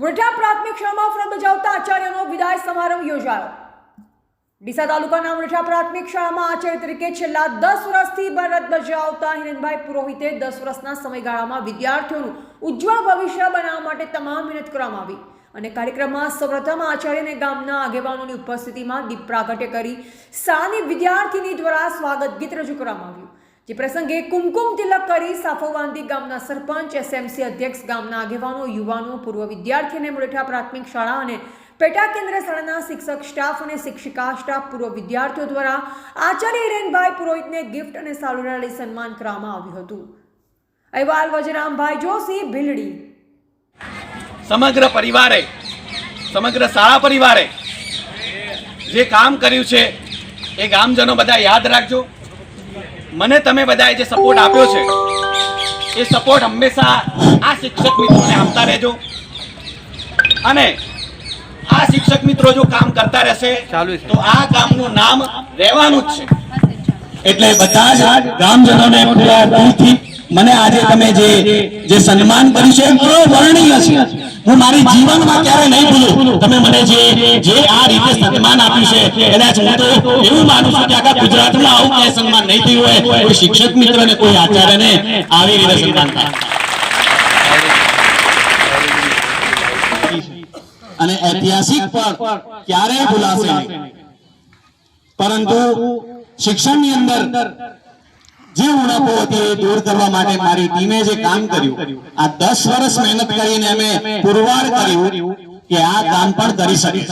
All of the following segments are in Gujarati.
વઢા પ્રાથમિક શાળામાં ફરજ બજાવતા આચાર્યનો વિદાય સમારંભ યોજાયો। ડીસા તાલુકાના વઢા પ્રાથમિક શાળામાં આચાર્ય તરીકે છેલ્લા 10 વર્ષથી ફરજ બજાવતા હિરેનભાઈ પુરોહિતે 10 વર્ષના સમયગાળામાં વિદ્યાર્થીઓનું ઉજ્જવળ ભવિષ્ય બનાવવા માટે તમામ મહેનત કરવામાં આવી અને કાર્યક્રમમાં સૌપ્રથમ આચાર્યને ગામના આગેવાનોની ઉપસ્થિતિમાં દીપ પ્રાગટ્ય કરી શાળાની વિદ્યાર્થીની દ્વારા સ્વાગત ગીત રજૂ કરવામાં આવ્યું। જે પ્રસંગે કુમકુમ તિલક કરી સાફો બાંધી ગામના સરપંચ, એસએમસી અધ્યક્ષ, ગામના આગેવાનો, યુવાનો, પૂર્વ વિદ્યાર્થી અને વઢા પ્રાથમિક શાળા અને પેટા કેન્દ્ર શાળાના શિક્ષક સ્ટાફ અને શિક્ષિકા સ્ટાફ, પૂર્વ વિદ્યાર્થીઓ દ્વારા આચાર્ય હિરેનભાઈ પુરોહિતને ગિફ્ટ અને સાલુડા લઈ સન્માન કરવામાં આવ્યું હતું। અહેવાલ વજરામભાઈ જોશી, ભીલડી। સમગ્ર પરિવારે, સમગ્ર શાળા પરિવારે જે કામ કર્યું છે એ ગામજનો બધા યાદ રાખજો। મને તમે બધાએ જે સપોર્ટ આપ્યો છે એ સપોર્ટ હંમેશા આ શિક્ષક મિત્રોને આપતા રહેજો અને આ શિક્ષક મિત્રો જો કામ કરતા રહેશે તો આ ગામનું નામ રહેવાનું જ છે। એટલે બધા જ ગામજનોને પૂરા દિલથી મને આજે તમે જે સન્માન કર્યું છે એ વર્ણનીય છે। હું મારી જીવનમાં ક્યારે નહીં ભૂલું। તમે મને જે આ રીતે સન્માન આપ્યું છે કદાચ હું તો એવું માનું છું કે આખા ગુજરાતમાં આવું ક્યાંય સન્માન નહીં થયું હોય, કોઈ શિક્ષક મિત્રને, કોઈ આચાર્યને આવી રીતે સન્માન થાય અને ઐતિહાસિક પણ ક્યારેય ભૂલાશે નહીં। પરંતુ શિક્ષણની અંદર જે ઉણપો હતી એ દૂર કરવા માટે મારી ટીમે જે કામ કર્યું, આ 10 વર્ષ મહેનત કરીને અમે પુરવાર કર્યું કે આ કામ પણ કરી શકે।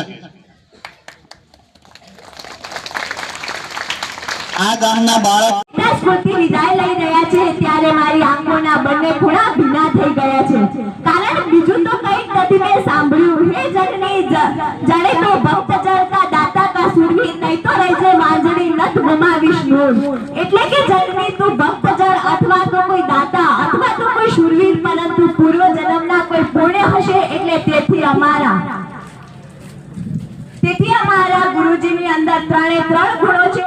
આ ગામના બાળક સ્ફૂર્તિ વિદાય લઈ રહ્યા છે ત્યારે મારી આંખોના બંને ખૂણા ભીના થઈ ગયા છે, કારણ બીજું તો કંઈ નથી મેં સાંભળ્યું। હે જનની જણે તો ભક્ત જળતા દાતા કા સુરવીર, નહીં તો રહેજે માંજણી નથ ગુમાવીશ નૂર। એટલે કે જનની તું ભક્ત જળ અથવા તો કોઈ દાતા અથવા તો કોઈ સુરવીર, પરંતુ પૂર્વ જન્મના કોઈ પુણ્ય હશે એટલે તેથી અમારા ગુરુજીની અંદર 3 ગુણો છે।